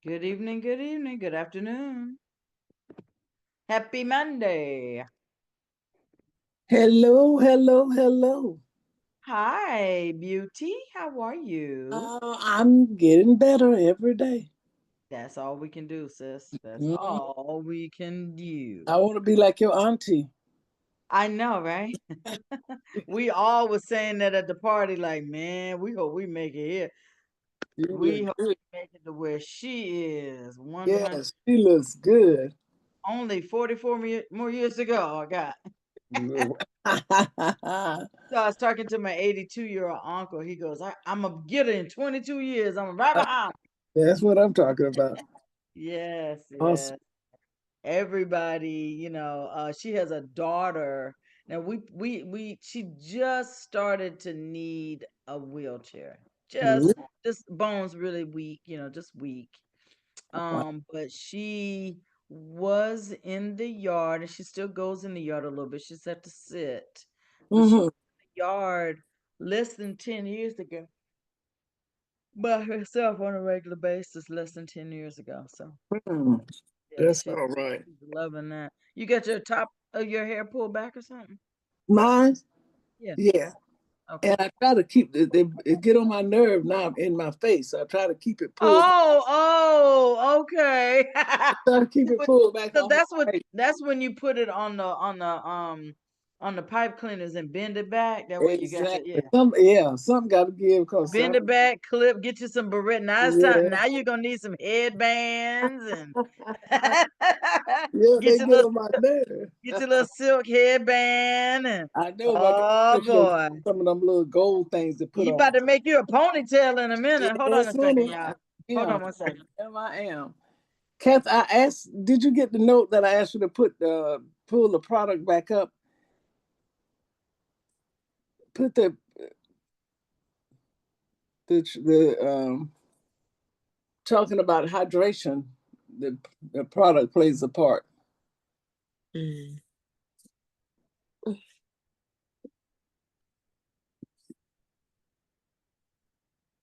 Good evening, good afternoon. Happy Monday. Hello, hello, hello. Hi, beauty. How are you? I'm getting better every day. That's all we can do, sis. That's Mhm. all we can I do. want to be like your auntie. I know, right? We all was saying that at the party, like, man, we hope we make it here. You We look hope good. we make it to where she is. 100, Yes, she looks good. only 44 more years to go. I got. That's So I was talking to my 82-year-old uncle. He goes, I'm going to get it in 22 years. I'm right behind. what I'm talking about. Yes, Awesome. yes. Everybody, she has a daughter. Now she just started to need a wheelchair. Mhm. Just bones really weak, just weak. Wow. But she was in the yard and she still goes in the yard a little bit. She's had to sit. But she was Mhm. in the yard less than 10 years ago by herself on a regular basis less than 10 years ago. So Mhm. yeah, That's all right. she's loving that. You got your top of your hair pulled back or something? Mine, Yeah. yeah. Okay. And I try to keep it get on my nerve now in my face. I try to keep it pulled back. Okay. Try to keep it pulled back So on my face. that's when you put it on the pipe cleaners and bend it back. That way you got your, Exactly. Something got to give because bend it back, clip, get you some barrette. Now it's time. yeah, Now you're gonna need some headbands and yeah, get they your get little on my nerve. silk headband and I know, but I oh gotta get those boy. some of them little gold things to put You on. about to make you a ponytail in a minute. Hold on Yes, a second, honey, y'all. I Hold am. on one second. I am. Kath, I asked, did you get the note that I asked you to pull the product back up? Put the talking about hydration. The product plays a part. Mm.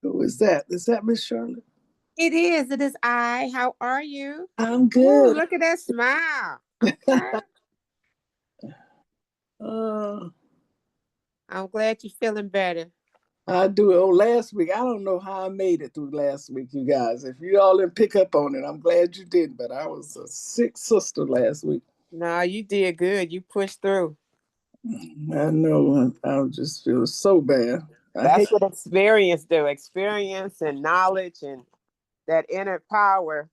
Who is that? Is that Miss Charlotte? It is. It is I. How are you? I'm Ooh, good. look at that smile. Okay. uh, I'm glad you're feeling better. I do. Oh, last week. I don't know how I made it through last week, you guys. If you all didn't pick up on it, I'm glad you did. But I was a sick sister last week. No, you did good. You pushed through. I know. I just feel so bad. I hate That's what experience do. Experience and knowledge and that inner power.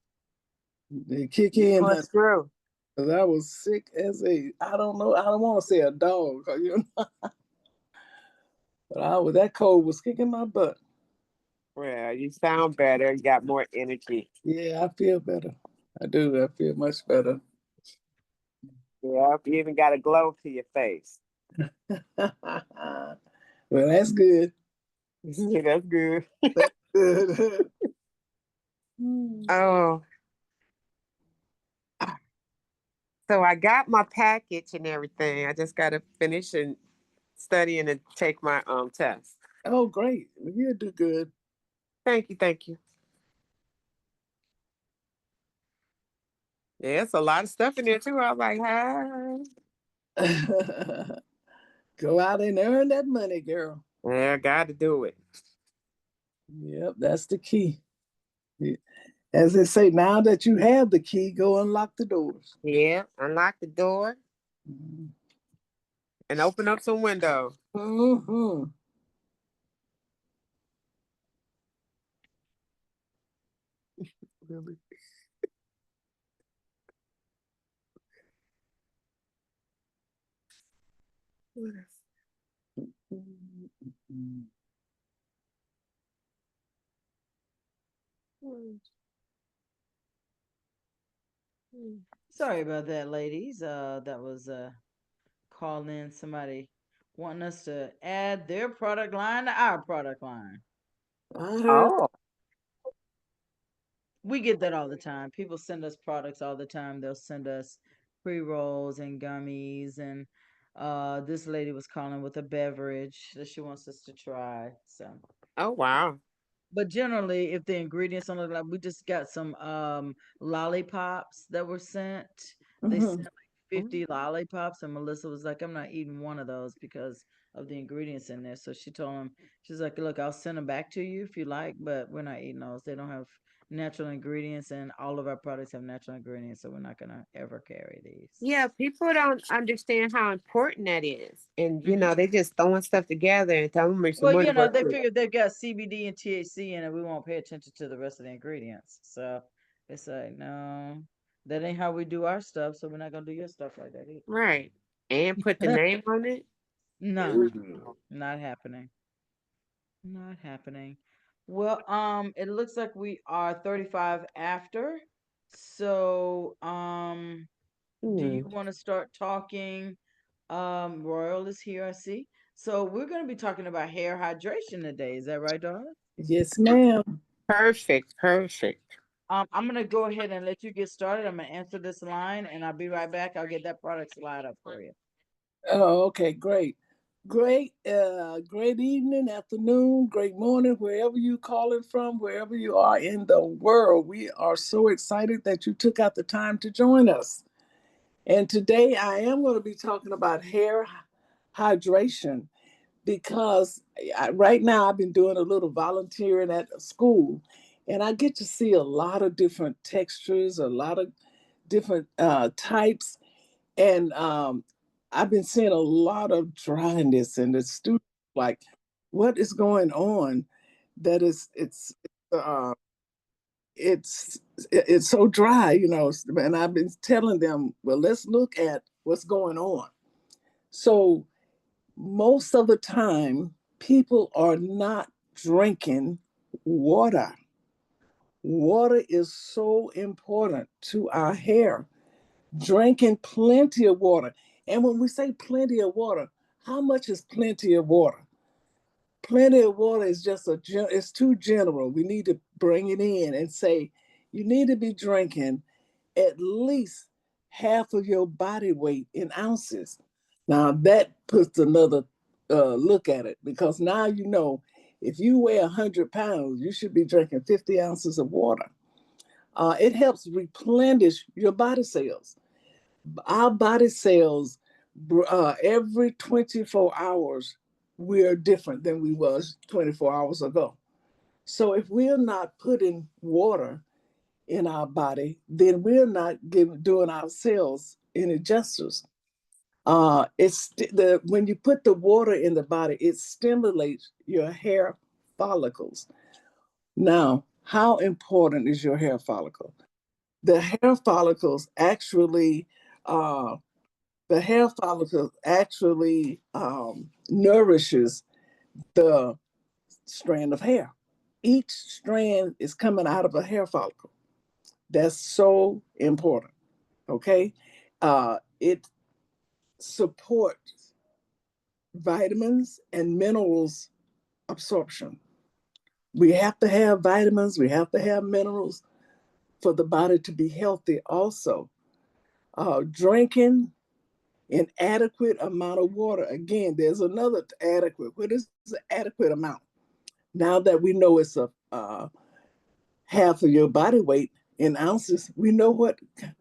they kick You in, push honey. through. 'Cause I was sick as a. I don't know. I don't want to say a dog, but I was that cold was kicking my butt. Well, you sound better. You got more energy. Yeah, I feel better. I do. I feel much better. Yeah, you even got a glow to your face. Well, that's good. That's good. Good. Hmm. Oh, so I got my package and everything. I just got to finish and study and take my test. Oh, great. You do good. Thank you, thank you. Yeah, it's a lot of stuff in there too. I was like, hi. Go out and earn that money, girl. Yeah, I got to do it. Yep, that's the key. As they say, now that you have the key, go unlock the doors. Yeah, unlock the door Mhm. and open up some windows. Mhm. Really? What else? Sorry about that, ladies. That was call in somebody wanting us to add their product line to our product line. I heard. Oh, We get that all the time. People send us products all the time. They'll send us pre-rolls and gummies and this lady was calling with a beverage that she wants us to try. So oh wow. But generally, if the ingredients don't look like, we just got some lollipops that were sent. They Mhm. sent like 50 lollipops, and Melissa was like, I'm not eating one of those because of the ingredients in there. So she told him, she's like, look, I'll send them back to you if you like, but we're not eating those. They don't have natural ingredients, and all of our products have natural ingredients, so we're not gonna ever carry these. Yeah, people don't understand how important that is. And Mhm. they just throwing stuff together and tell them make some Well, money. But they figured they've got CBD and THC in it. We won't pay attention to the rest of the ingredients. So it's like, no, that ain't how we do our stuff. So we're not gonna do your stuff like that right. And put the name on it. No, Mhm. not happening. Not happening. Well, it looks like we are 35 after. So, do you Hmm. want to start talking? Royal is here, I see. So we're going to be talking about hair hydration today. Is that right, darling? Yes, ma'am. Perfect. Perfect. I'm gonna go ahead and let you get started. I'm gonna answer this line, and I'll be right back. I'll get that product slide up for you. Oh, okay, great. Great evening, afternoon, great morning, wherever you calling from, wherever you are in the world. We are so excited that you took out the time to join us. And today I am going to be talking about hair hydration because right now I've been doing a little volunteering at a school, and I get to see a lot of different textures, a lot of different types, and I've been seeing a lot of dryness, and the students like, what is going on? That is, uh, it's it's so dry, and I've been telling them, well, let's look at what's going on. So most of the time, people are not drinking water. Water is so important to our hair. Drinking plenty of water. And when we say plenty of water, how much is plenty of water? Plenty of water is just it's too general. We need to bring it in and say you need to be drinking at least half of your body weight in ounces. Now that puts another look at it, because now you know if you weigh 100 pounds, you should be drinking 50 ounces of water. It helps replenish your body cells. Our body cells, every 24 hours, we are different than we was 24 hours ago. So if we're not putting water in our body, then we're not doing our cells any justice. It's the when you put the water in the body, it stimulates your hair follicles. Now, how important is your hair follicle? The hair follicles actually uh, the hair follicle actually nourishes the strand of hair. Each strand is coming out of a hair follicle. That's so important. Okay. It supports vitamins and minerals absorption. We have to have vitamins, we have to have minerals for the body to be healthy, also. Drinking an adequate amount of water. Again, there's another adequate. What is the adequate amount? Now that we know it's a half of your body weight in ounces, we know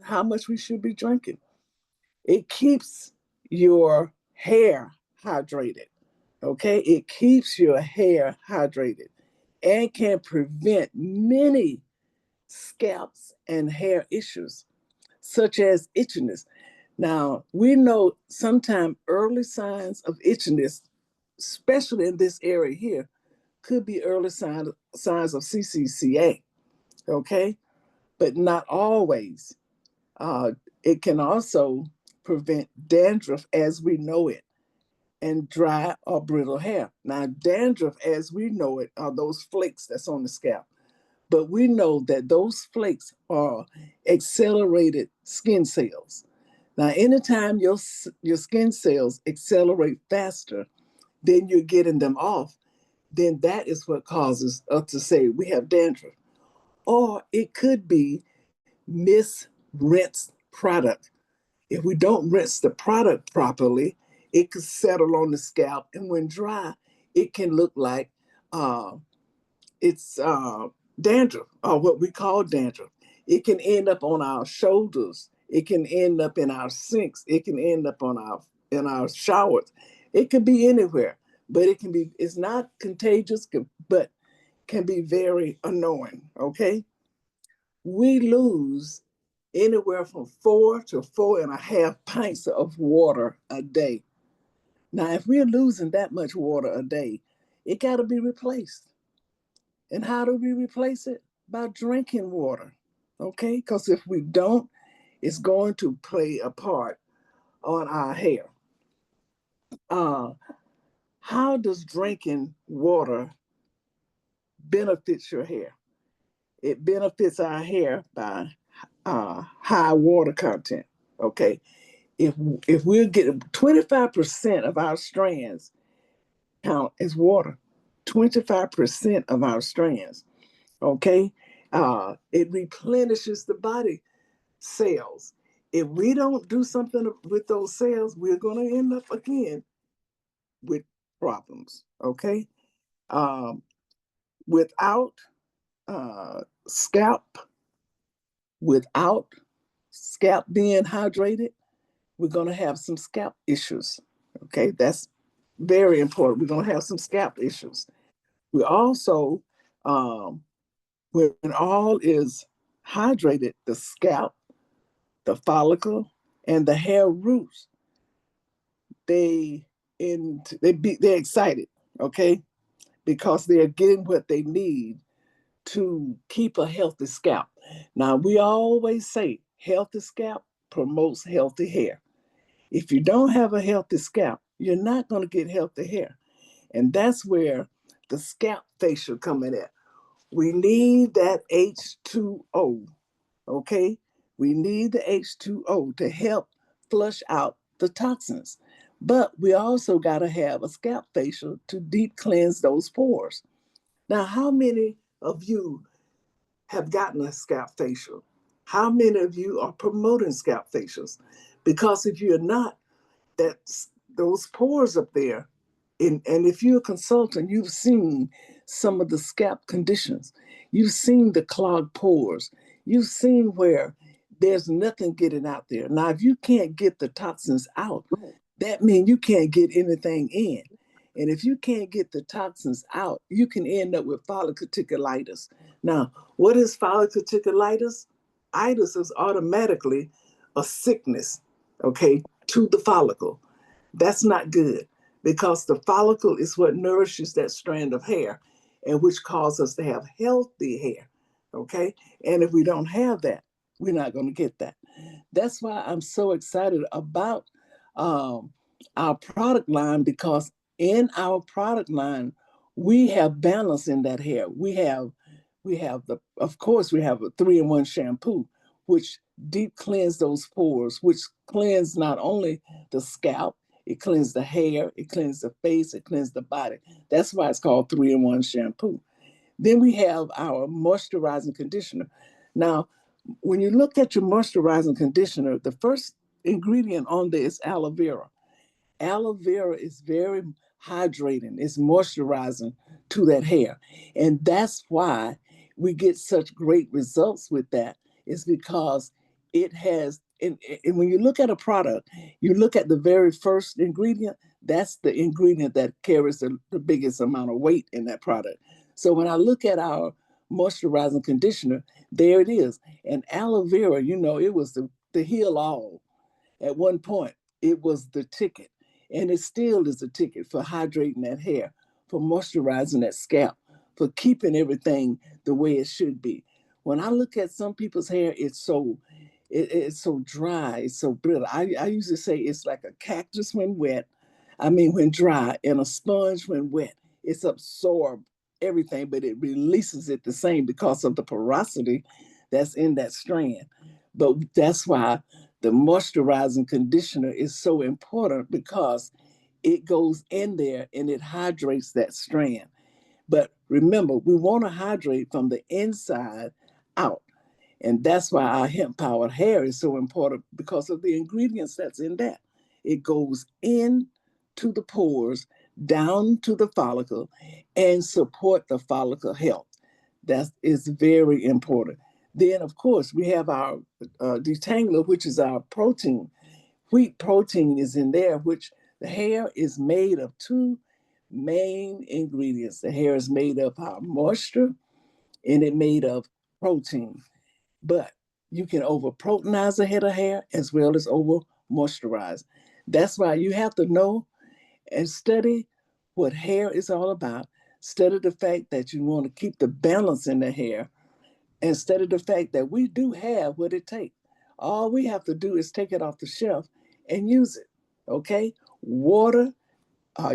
how much we should be drinking. It keeps your hair hydrated. Okay, it keeps your hair hydrated and can prevent many scalps and hair issues, such as itchiness. Now, we know sometimes early signs of itchiness, especially in this area here, could be early signs of CCCA, okay? But not always. Uh, it can also prevent dandruff as we know it and dry or brittle hair. Now, dandruff as we know it are those flakes that's on the scalp. But we know that those flakes are accelerated skin cells. Now, anytime your skin cells accelerate faster than you're getting them off, then that is what causes us to say we have dandruff. Or it could be misrinsed product. If we don't rinse the product properly, it could settle on the scalp, and when dry, it can look like uh, it's dandruff, or what we call dandruff. It can end up on our shoulders. It can end up in our sinks. It can end up on our in our showers. It could be anywhere, but it can be. It's not contagious, but can be very annoying. Okay, we lose anywhere from 4 to 4.5 pints of water a day. Now, if we're losing that much water a day, it got to be replaced. And how do we replace it? By drinking water, okay? Because if we don't, it's going to play a part on our hair. Uh, how does drinking water benefit your hair? It benefits our hair by high water content, okay? If if we're getting 25% of our strands count as water, 25% of our strands, okay? It replenishes the body cells. If we don't do something with those cells, we're going to end up again with problems, okay? Um, without scalp, without scalp being hydrated, we're going to have some scalp issues, okay? That's very important. We're going to have some scalp issues. We also, when all is hydrated, the scalp, the follicle, and the hair roots, they're excited, okay, because they're getting what they need to keep a healthy scalp. Now we always say healthy scalp promotes healthy hair. If you don't have a healthy scalp, you're not going to get healthy hair, and that's where the scalp facial come in at. We need that H2O, okay? We need the H2O to help flush out the toxins. But we also got to have a scalp facial to deep cleanse those pores. Now, how many of you have gotten a scalp facial? How many of you are promoting scalp facials? Because if you're not, that's those pores up there. And if you're a consultant, you've seen some of the scalp conditions. You've seen the clogged pores. You've seen where there's nothing getting out there. Now, if you can't get the toxins out, that means you can't get anything in. And if you can't get the toxins out, you can end up with folliculitis. Now, what is folliculitis? Itis is automatically a sickness, okay, to the follicle. That's not good because the follicle is what nourishes that strand of hair and which causes us to have healthy hair, okay? And if we don't have that, we're not going to get that. That's why I'm so excited about um, our product line, because in our product line, we have balance in that hair. We have of course, we have a 3-in-1 shampoo, which deep cleanse those pores, which cleanse not only the scalp, it cleans the hair, it cleans the face, it cleans the body. That's why it's called 3-in-1 shampoo. Then we have our moisturizing conditioner. Now, when you look at your moisturizing conditioner, the first ingredient on there is aloe vera. Aloe vera is very hydrating, it's moisturizing to that hair. And that's why we get such great results with that, is because it has, and when you look at a product, you look at the very first ingredient, that's the ingredient that carries the biggest amount of weight in that product. So when I look at our moisturizing conditioner, there it is. And aloe vera, it was the heal all at one point. It was the ticket, and it still is a ticket for hydrating that hair, for moisturizing that scalp, for keeping everything the way it should be. When I look at some people's hair, it's so dry, it's so brittle. I used to say it's like a cactus when wet. I mean, when dry, and a sponge when wet. It's absorbed everything, but it releases it the same because of the porosity that's in that strand. But that's why the moisturizing conditioner is so important, because it goes in there and it hydrates that strand. But remember, we want to hydrate from the inside out. And that's why our hemp powered hair is so important, because of the ingredients that's in that. It goes in to the pores, down to the follicle and support the follicle health. That is very important. Then, of course, we have our detangler, which is our protein. Wheat protein is in there, which the hair is made of two main ingredients. The hair is made of our moisture and it made of protein. But you can over proteinize a head of hair as well as over moisturize. That's why you have to know and study what hair is all about. Study the fact that you want to keep the balance in the hair, and study the fact that we do have what it takes. All we have to do is take it off the shelf and use it. Okay? Water,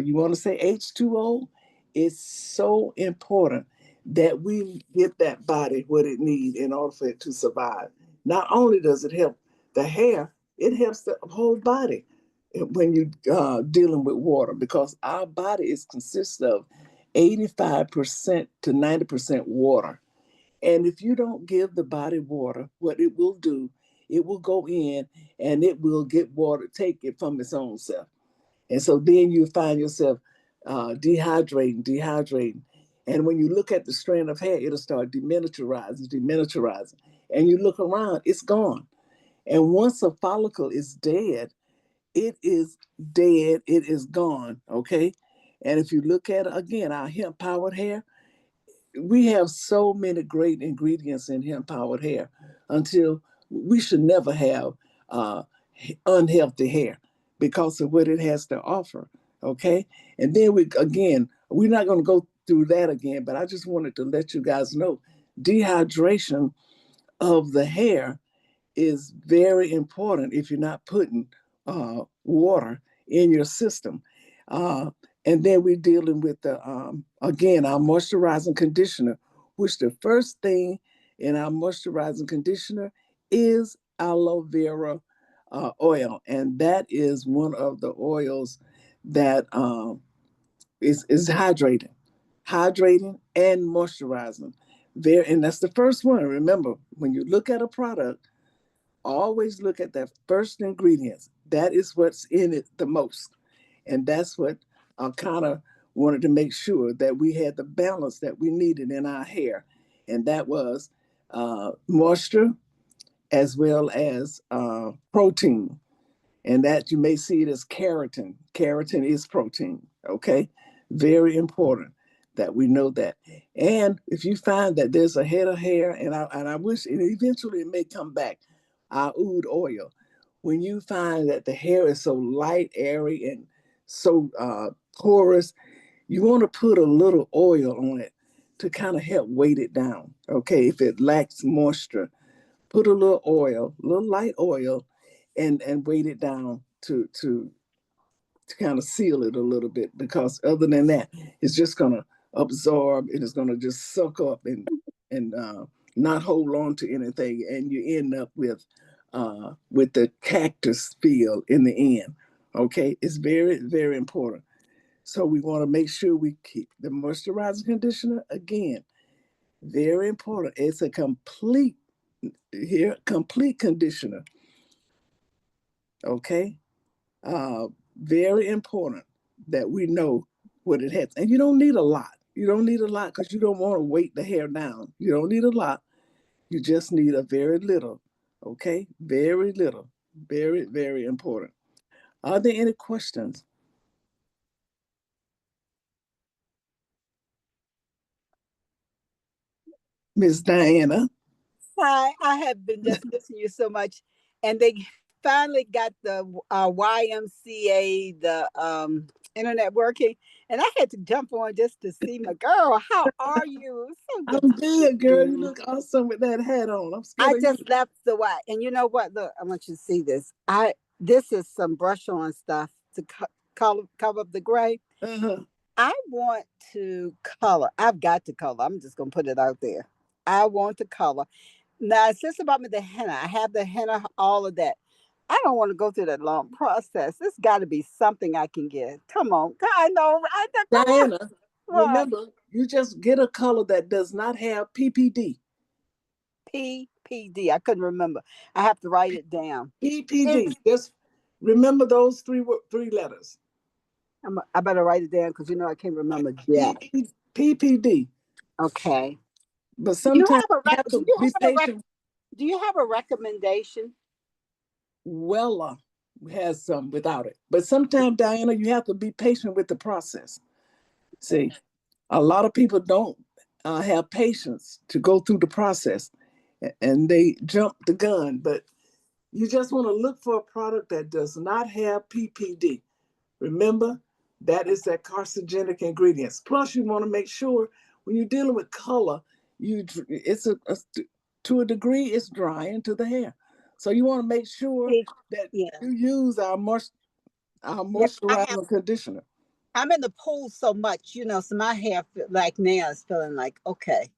you want to say H2O? It's so important that we get that body what it needs in order for it to survive. Not only does it help the hair, it helps the whole body when you dealing with water, because our body is consists of 85% to 90% water. And if you don't give the body water, what it will do, it will go in and it will get water, take it from its own self. And so then you find yourself dehydrating. And when you look at the strand of hair, it'll start deminiaturizing. And you look around, it's gone. And once a follicle is dead, it is dead, it is gone, okay? And if you look at, again, our hemp powered hair, we have so many great ingredients in hemp powered hair until we should never have uh, unhealthy hair because of what it has to offer. Okay. And then we're not going to go through that again, but I just wanted to let you guys know dehydration of the hair is very important if you're not putting water in your system. Uh, and then we're dealing with again, our moisturizing conditioner, which the first thing in our moisturizing conditioner is aloe vera oil. And that is one of the oils that is hydrating and moisturizing. And that's the first one. Remember, when you look at a product, always look at that first ingredients. That is what's in it the most. And that's what I kind of wanted to make sure that we had the balance that we needed in our hair. And that was moisture as well as protein. And that you may see it as keratin. Keratin is protein, okay? Very important that we know that. And if you find that there's a head of hair, and I wish, and eventually it may come back, our oud oil. When you find that the hair is so light, airy, and so porous, you want to put a little oil on it to kind of help weight it down. Okay, if it lacks moisture, put a little oil, a little light oil, and weight it down to kind of seal it a little bit, because other than that, it's just gonna absorb and it's gonna just suck up and not hold on to anything, and you end up with the cactus feel in the end. Okay, it's very very important. So we want to make sure we keep the moisturizing conditioner again. Very important. It's a complete conditioner. Okay, very important that we know what it has. And you don't need a lot. You don't need a lot because you don't want to weight the hair down. You don't need a lot. You just need a very little. Okay? Very little. Very, very important. Are there any questions? Miss Diana? Hi, I have been just missing you so much, and they finally got the YMCA, the internet working, and I had to jump on just to see my girl. How are you? So good I'm to see good, girl. You you. look awesome with that hat on. I'm I scared of just you. left the Y, and you know what? Look, I want you to see this. This is some brush on stuff to cover up the gray. Uh-huh. I want to color. I've got to color. I'm just gonna put it out there. I want to color. Now, it's just about me the henna. I have the henna, all of that. I don't want to go through that long process. It's got to be something I can get. Come on. I know. Come on. Diana, What? remember, you just get a color that does not have PPD. PPD. I couldn't remember. I have to write it down. PPD. It's Just remember those three letters. I better write it down because you know I can't remember Jack. PPD. Okay. But Do you sometimes have a you have to be patient. do you have a recommendation? Wella has some without it. But sometimes, Diana, you have to be patient with the process. See, a lot of people don't have patience to go through the process and they jump the gun. But you just want to look for a product that does not have PPD. Remember, that is that carcinogenic ingredients. Plus, you want to make sure when you're dealing with color, to a degree, it's drying to the hair. So you want to make sure that Yeah. you use our Yeah, moisturizing conditioner. I'm in the pool so much, you know, so my hair like now is feeling like okay.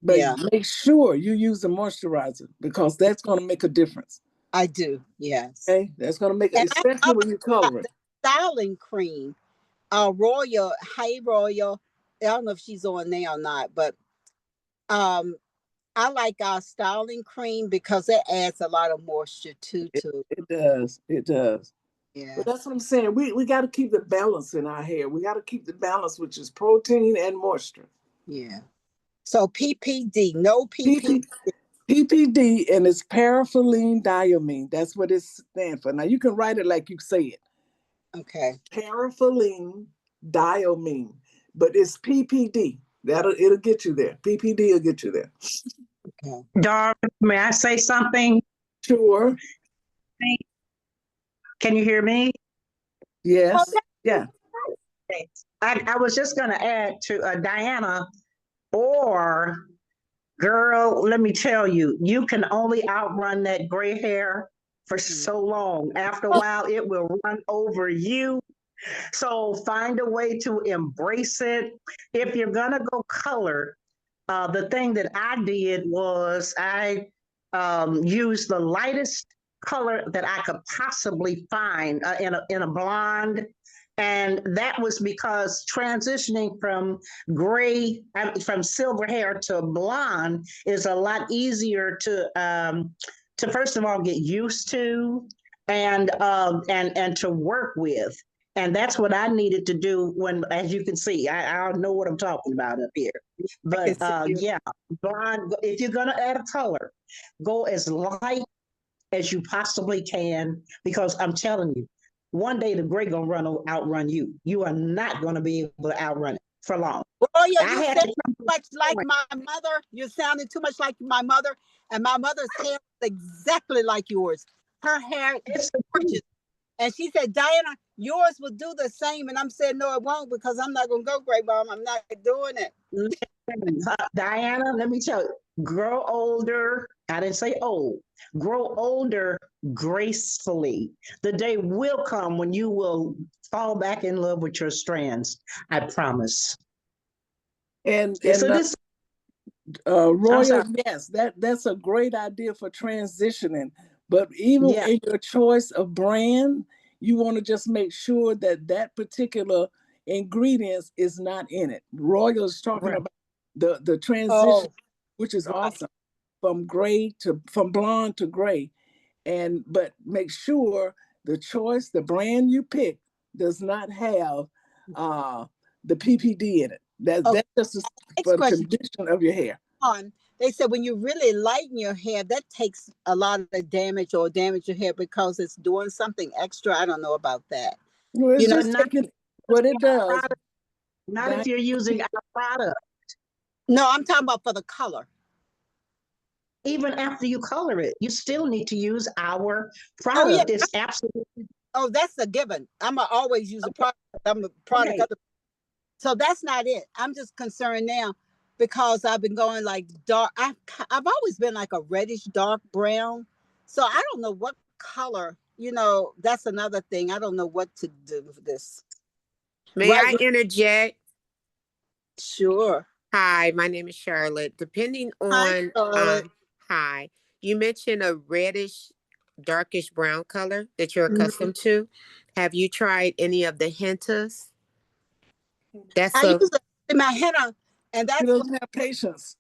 But Yeah, make sure you use the moisturizer because that's going to make a difference. I do. Yes. Okay, that's going to make it, And especially when you color it. styling cream, Royal, Hey Royal. I don't know if she's on there or not, but um, I like our styling cream because it adds a lot of moisture too. It does. It does. Yeah. But that's what I'm saying. We got to keep the balance in our hair. We got to keep the balance, which is protein and moisture. Yeah. So PPD, no PPD. PPD, and it's paraphyllene diamine. That's what it stands for. Now you can write it like you say it. Okay. Paraphyllene diamine, but it's PPD. It'll get you there. PPD will get you there. Okay. Darwin, may I say something? Sure. Can you hear me? Yes. Yeah. I was just going to add to Diana, or girl, let me tell you, you can only outrun that gray hair for so long. After a while, it will run over you. So find a way to embrace it. If you're going to go color, the thing that I did was I used the lightest color that I could possibly find in a blonde. And that was because transitioning from from silver hair to blonde is a lot easier to first of all get used to and to work with. And that's what I needed to do when, as you can see, I know what I'm talking about up here. But yeah, blonde, if you're going to add a color, go as light as you possibly can, because I'm telling you, one day the gray going to outrun you. You are not going to be able to outrun it for long. Oh, yeah, you sound too much like my mother. You're sounding too much like my mother. And my mother's hair is exactly like yours. Her hair is gorgeous. And she said, Diana, yours will do the same. And I'm saying, no, it won't, because I'm not going to go gray, Mom. I'm not doing it. Diana, let me tell you, grow older. I didn't say old. Grow older gracefully. The day will come when you will fall back in love with your strands. I promise. And so this Royal, yes, that's a great idea for transitioning. But even in your choice of brand, you want to just make sure that that particular ingredients is not in it. Royal is talking about the transition, which is awesome, from blonde to gray. But make sure the choice, the brand you pick, does not have the PPD in it. That's just for the condition of your hair. They said when you really lighten your hair, that takes a lot of damage or damage your hair because it's doing something extra. I don't know about that. No, it's just taking what it does. Not if you're using our product. No, I'm talking about for the color. Even after you color it, you still need to use our product. Oh, yeah. It's absolutely. Oh, that's a given. I'm going to always use a product. I'm a product. Okay. So that's not it. I'm just concerned now because I've been going like dark. I've always been like a reddish dark brown. So I don't know what color, you know, that's another thing. I don't know what to do with this. May I interject? Sure. Hi, my name is Charlotte. Depending on hi, you mentioned a reddish, darkish brown color that you're accustomed to. Have you tried any of the hentas? I use it in my henna, and that's you don't have patience.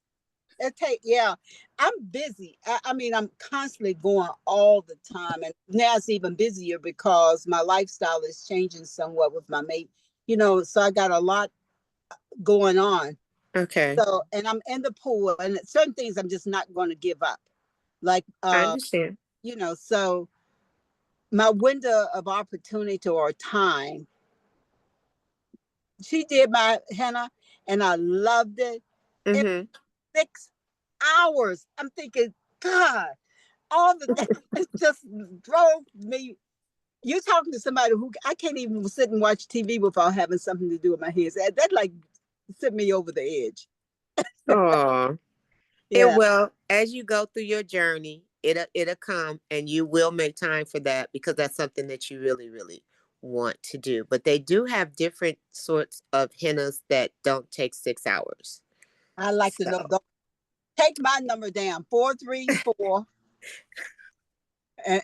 Yeah, I'm busy. I mean, I'm constantly going all the time, and now it's even busier because my lifestyle is changing somewhat with my mate. So I got a lot going on. Okay. So, and I'm in the pool, and certain things I'm just not going to give up. Like, I understand. so my window of opportunity or time, she did my henna, and I loved it. In Mm-hmm. 6 hours, I'm thinking, God, all the it just drove me. You're talking to somebody who I can't even sit and watch TV without having something to do with my hands. That like sent me over the edge. Oh. It Yeah, will, as you go through your journey, it'll come and you will make time for that because that's something that you really, really want to do. But they do have different sorts of hennas that don't take 6 hours. I like to know. So Don't take my number down, 434,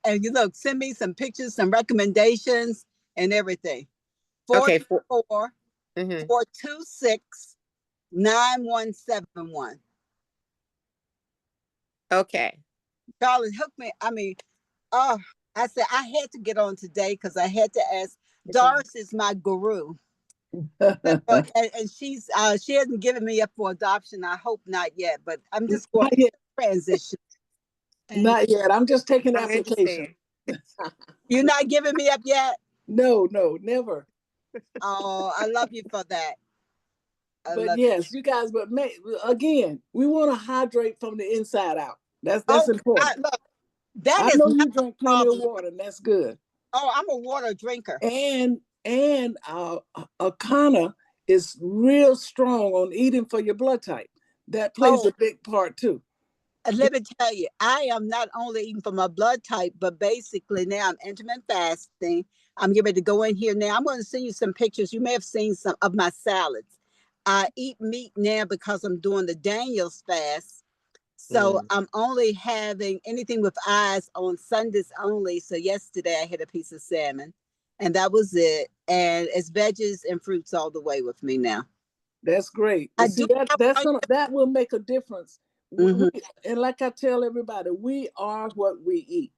and you look, send me some pictures, some recommendations, and everything. Four okay, three four mm-hmm. 426 9171. Okay. Charlotte hooked me. I mean, oh, I said I had to get on today because I had to ask. Doris is my guru. And she hasn't given me up for adoption. I hope not yet, but I'm just going Not yet. to transition. Not yet. I'm just taking I application. understand. You're not giving me up yet? No, never. Oh, I love you for that. I But love yes, you guys. But again, we want to hydrate from the inside out. That's you. Oh, important. look, that I is know not you a drink plenty of problem. water, and that's good. Oh, I'm a water drinker. And Akana is real strong on eating for your blood type. That plays Oh, a big part too. let me tell you, I am not only eating for my blood type, but basically now I'm intermittent fasting. I'm getting ready to go in here now. I'm going to send you some pictures. You may have seen some of my salads. I eat meat now because I'm doing the Daniel's fast. So I'm only having anything with eyes on Sundays only. So yesterday I had a piece of salmon, and that was it. And it's veggies and fruits all the way with me now. That's great. I But do see that will make a difference. Mhm. And like I tell everybody, we are what we eat.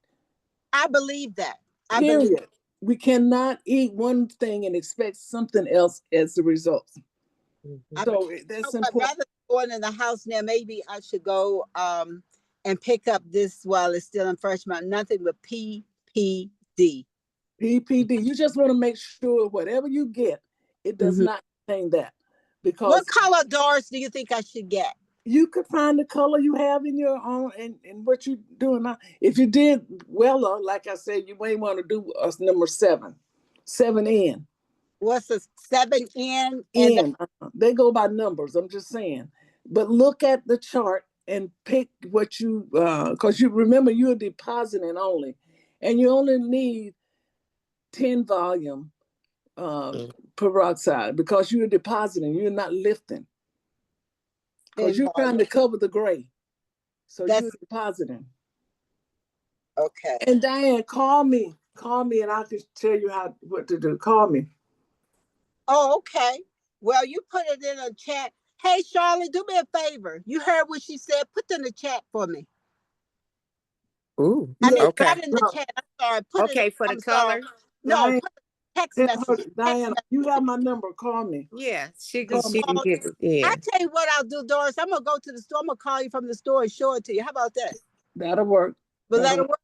I believe that. I believe. Period. We cannot eat one thing and expect something else as a result. Mm-hmm. So But that's important. rather than going in the house now, maybe I should go and pick up this while it's still in fresh month. Nothing but PPD. PPD. You just want to make sure whatever you get, it does Mhm. not contain that, What because color Doris do you think I should get? you could find the color you have in your own and what you're doing now. If you did well, like I said, you may want to do number 7N. What's a 7N? And N. They go by numbers. I'm just saying. But look at the chart and pick what you, because you remember you're depositing only, and you only need 10 volume peroxide because you're depositing, you're not lifting, because you're trying to cover the gray. So that's you're depositing. okay. And Diane, call me, and I can tell you what to do. Call me. Oh, okay. Well, you put it in a chat. Hey, Charlotte, do me a favor. You heard what she said. Put it in the chat for me. Ooh. I mean, Okay. not in the chat. I'm sorry. Put it. Okay, for the I'm sorry. color. No, Diane, put text message. Text Diane, message. you have my number. Call me. Yeah, she can Call me. she can Call. give it. I Yeah. tell you what I'll do, Doris. I'm gonna go to the store. I'm gonna call you from the store and show it to you. How about that? That'll work. Will that That'll work. work?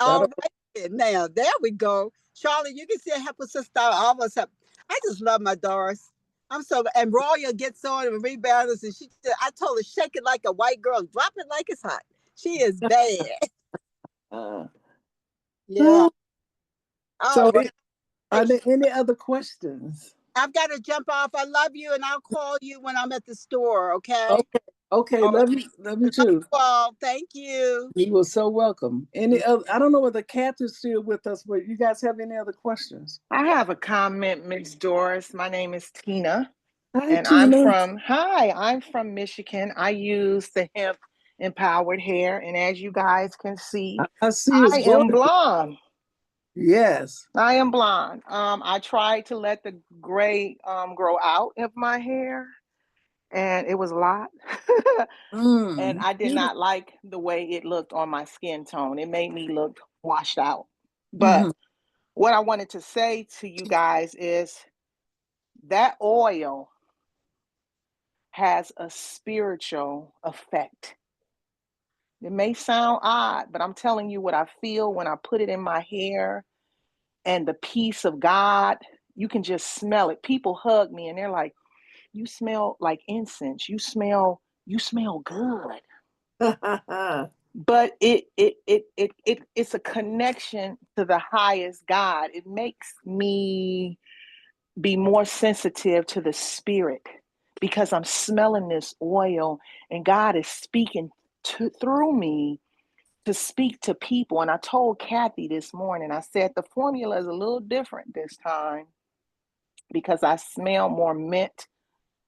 All That'll right. Now there we go. Charlotte, you can see a help us sister. All of us have. I just love my Doris. I'm so and Royal gets on and rebounds and I told her shake it like a white girl, drop it like it's hot. She is bad. uh, Yeah. so, All right. are there any other questions? I've got to jump off. I love you, and I'll call you when I'm at the store. Okay. Okay. Okay. All right. Love you. Love you Love you too. all. Thank you. You were so welcome. Any other? I don't know whether Catherine's still with us, but you guys have any other questions? I have a comment, Miss Doris. My name is Tina, Hi, and Tina. I'm from Michigan. I use the hemp empowered hair, and as you guys can see, I see it's I am gorgeous. blonde. Yes. I am blonde. I tried to let the gray grow out of my hair, and it was a lot. And I did not like the way it looked on my skin tone. It made me look washed out. But what I wanted to say to you guys is that oil has a spiritual effect. It may sound odd, but I'm telling you what I feel when I put it in my hair, and the peace of God, you can just smell it. People hug me and they're like, "You smell like incense. You smell good." But it's a connection to the highest God. It makes me be more sensitive to the spirit because I'm smelling this oil and God is speaking through me to speak to people. And I told Kathy this morning, I said the formula is a little different this time because I smell more mint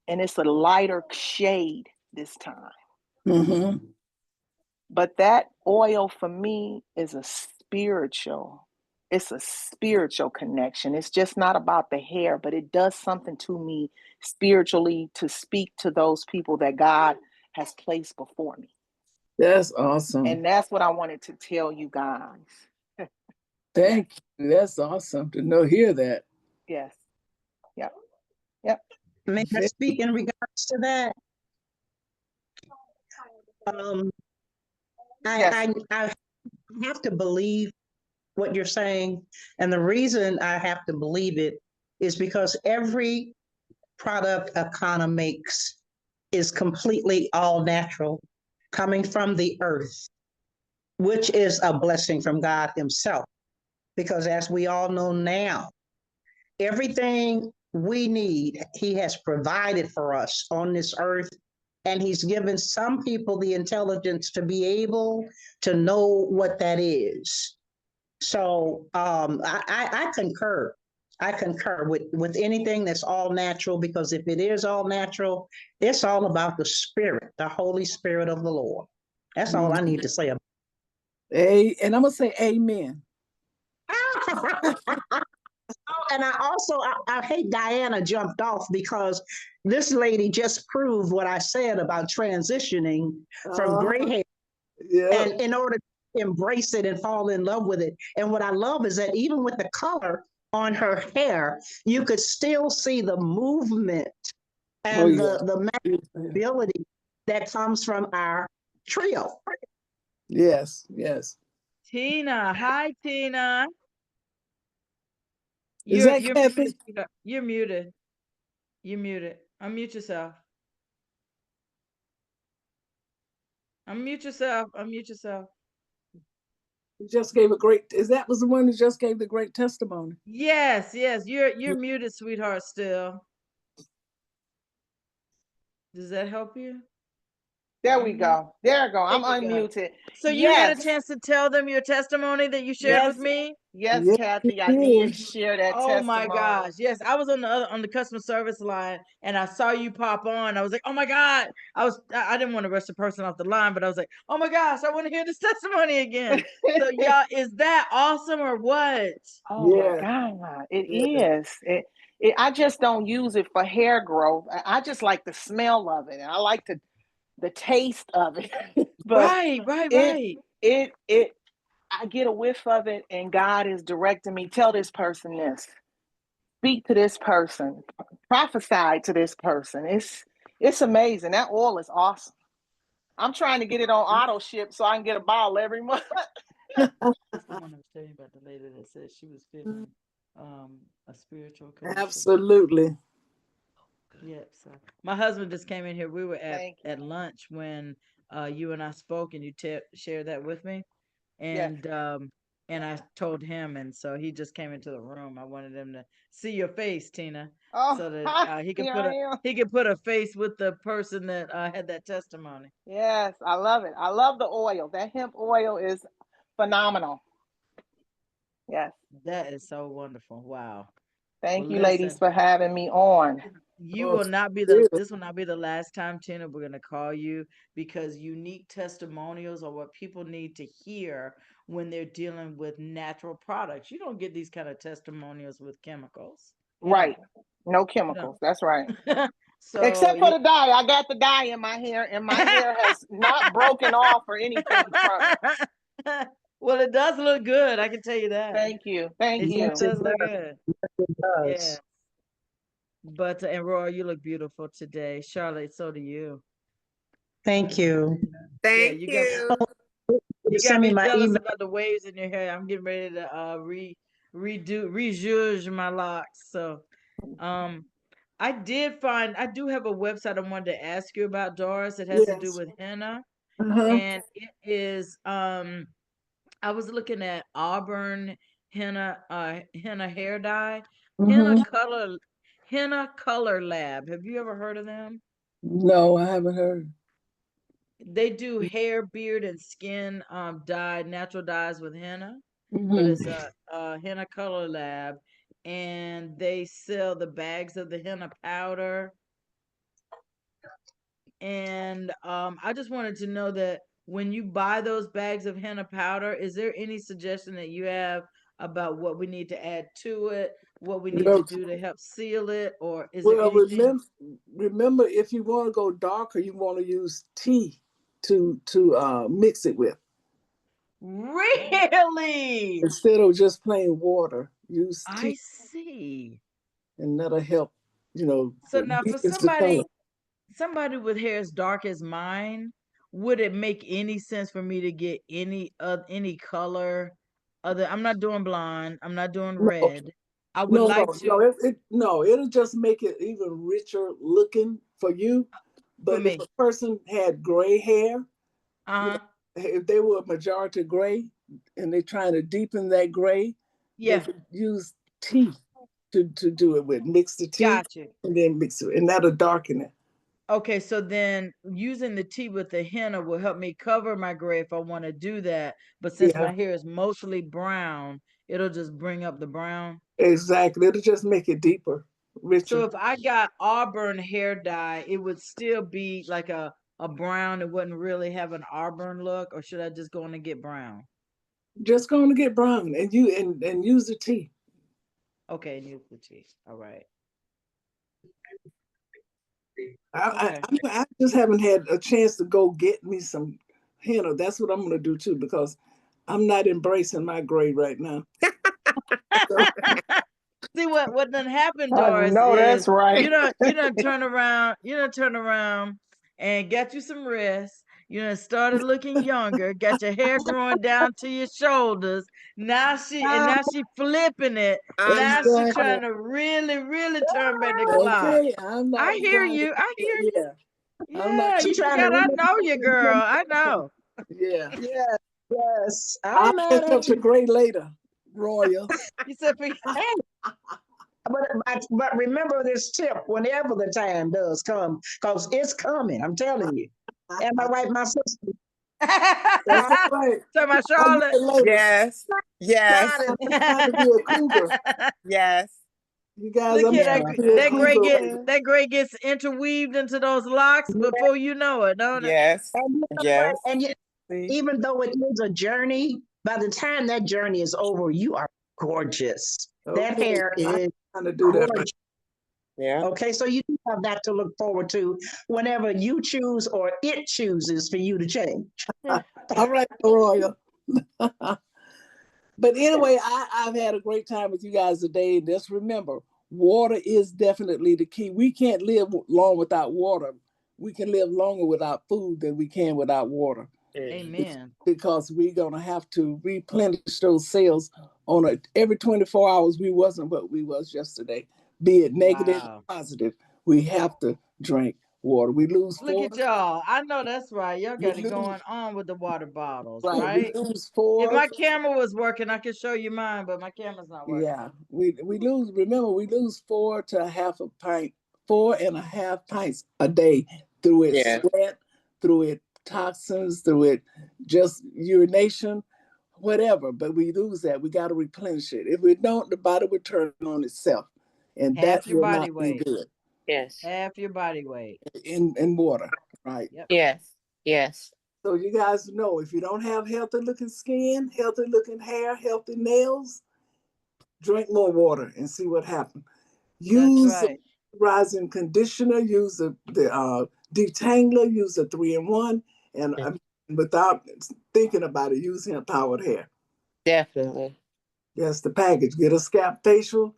and it's a lighter shade this time. Mm-hmm. But that oil for me is it's a spiritual connection. It's just not about the hair, but it does something to me spiritually to speak to those people that God has placed before me. That's awesome. And that's what I wanted to tell you guys. Thank you. That's awesome to hear that. Yes. Yep. Yep. May I speak in regards to that? Yes. I have to believe what you're saying. And the reason I have to believe it is because every product Akana makes is completely all natural, coming from the earth, which is a blessing from God Himself. Because as we all know now, everything we need, He has provided for us on this earth. And He's given some people the intelligence to be able to know what that is. So I concur. I concur with anything that's all natural, because if it is all natural, it's all about the Spirit, the Holy Spirit of the Lord. That's all I need to say about it. And I'm going to say amen. And I hate Diana jumped off because this lady just proved what I said about transitioning from gray hair. Yeah. And in order to embrace it and fall in love with it. And what I love is that even with the color on her hair, you could still see the movement and the ability that comes from our trio. Yes, yes. Tina, hi Tina. Is that You're Kathy? muted. You're muted. You're muted. Unmute yourself. Unmute yourself. Unmute yourself. You just gave a great. Is that was the one who just gave the great testimony? Yes, yes. You're muted, sweetheart. Still. Does that help you? There we go. There we go. I'm unmuted. So you had a chance to tell them your testimony that you shared with me? Yes, Kathy, I did share that testimony. Oh my gosh. Yes. I was on the customer service line and I saw you pop on. I was like, oh my God. I didn't want to rush the person off the line, but I was like, oh my gosh, I want to hear this testimony again. So y'all, is that awesome or what? Oh my God. It is. I just don't use it for hair growth. I just like the smell of it. And I like the taste of it. But right. I get a whiff of it and God is directing me, tell this person this, speak to this person, prophesy to this person. It's amazing. That oil is awesome. I'm trying to get it on auto ship so I can get a bottle every month. That's the one I was telling you about, the lady that said she was feeling a spiritual connection. Absolutely. Yep. So my husband just came in here. We were at lunch when you and I spoke, and you shared that with me, and I told him, and so he just came into the room. I wanted him to see your face, Tina, so that he could put a face with the person that had that testimony. Yes, I love it. I love the oil. That hemp oil is phenomenal. Yes. That is so wonderful. Wow. Thank you, ladies, for having me on. This will not be the last time, Tina, we're going to call you, because unique testimonials are what people need to hear when they're dealing with natural products. You don't get these kind of testimonials with chemicals. Right. No chemicals. That's right. So Except for the dye. I got the dye in my hair, and my hair has not broken off or anything from it. Well, it does look good. I can tell you that. Thank you. Thank It you. does look good. It Yeah. does. But and Roy, you look beautiful today. Charlotte, so do you. Thank you. Thank you you. got you got Send me me my jealous email. about the waves in your hair. I'm getting ready to rejudge my locks. So I do have a website I wanted to ask you about, Doris. It has to do Yes. with henna. Uh-huh. And it is I was looking at Auburn henna hair dye. Mhm. Henna Color Lab. Have you ever heard of them? No, I haven't heard. They do hair, beard, and skin dye, natural dyes with henna. But Mhm. it's a henna color lab, and they sell the bags of the henna powder. And I just wanted to know that when you buy those bags of henna powder, is there any suggestion that you have about what we need to add to it, what we need to No. do to help seal it, or is there Well, anything? remember, if you want to go darker, you want to use tea to mix it with Really? instead of just plain water. Use I tea, see. and that'll help. You know, So now for deepens the color. somebody with hair as dark as mine, would it make any sense for me to get any color other? I'm not doing blonde. I'm not doing No, red. I would no, no, like no. to No, it'll just make it even richer looking for you. for But if me. a person had gray hair, you Uh-huh. know, if they were majority gray and they're trying to deepen that gray, they Yeah, could use tea to do it with. Mix the tea got you. and then mix it, and that'll darken it. Okay, so then using the tea with the henna will help me cover my gray if I want to do that. But since Yeah, my hair is mostly brown, it'll just bring up the brown. exactly. It'll just make it deeper, So richer. if I got auburn hair dye, it would still be like a brown. It wouldn't really have an auburn look, or should I just go in and get brown? Just going to get brown and use the tea. Okay, use the tea. All right. I, Okay. I just haven't had a chance to go get me some henna. That's what I'm going to do too because I'm not embracing my gray right now. So, See what done happened, I Doris, know is that's right. you done turn around and got you some rest. You done started looking younger, got your hair growing down to your shoulders. Now she flipping it. Now she exactly. trying to really, really turn back the clock. Okay, I'm not I hear trying to. you. I hear you. Yeah, I'm not. Yeah, She you trying to forgot I really. know you, girl. I know. Yeah, Yes, yes. I'll I'm mad catch at up to you. gray later, Royal. You said, But remember this tip whenever the time does come, because it's coming. I'm telling you. Am I right, my sister? That's all right. so my I'll get Charlotte. it later. Yes. Yes. Got it. I'm trying to be a cougar. Yes. You guys, Look I'm here, trying Yeah. to be a cougar. that gray gets interweaved into those locks before you know it, don't it? Yes. And you know what? Yes. And See? even though it is a journey, by the time that journey is over, you are gorgeous. That Okay, hair I'm is trying to do that. gorgeous. Yeah. Okay, so you do have that to look forward to whenever you choose or it chooses for you to change. All right, Royal. But anyway, I've had a great time with you guys today. And just remember, water is definitely the key. We can't live long without water. We can live longer without food than we can without water. Amen. Because we're gonna have to replenish those cells on every 24 hours. We wasn't what we was yesterday. Be it negative Wow. or positive, we have to drink water. We lose Look 4. at y'all. I know that's right. Y'all got We it lose, going on with the water bottles, right. right? We lose If 4. my camera was working, I could show you mine, but my camera's not working. Yeah, we lose. Remember, we lose 4 to a half a pint, 4.5 pints a day through it Yeah. sweat, through it toxins, through it just urination, whatever. But we lose that. We got to replenish it. If we don't, the body will turn on itself, and Half that your will body not be weight. good Yes. Half your body weight. in water, right? Yep. Yes. Yes. So you guys know if you don't have healthy looking skin, healthy looking hair, healthy nails, drink more water and see what happens. That's Use right. moisturizing conditioner, use the detangler, use the 3-in-1, and without thinking about it, use hemp powered hair. Definitely. Yes, the package. Get a scalp facial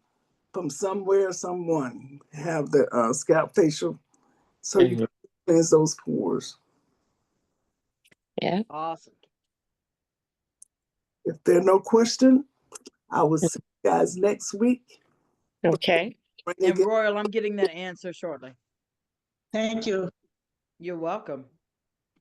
from somewhere, someone. Have the scalp facial so you can cleanse those pores. Yeah. Awesome. If there are no questions, I will see you guys next week. Okay. And Royal, I'm getting that answer shortly. Thank you. You're welcome.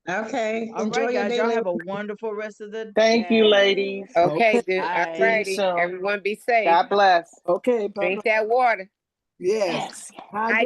Okay. All Enjoy right, your guys. day. Y'all have a wonderful rest of the day. Thank you, ladies. Okay, dude. Bye. All See you righty. soon. Everyone be safe. God bless. Okay, bye-bye. Drink that water. Yes. Yes. Hydrate.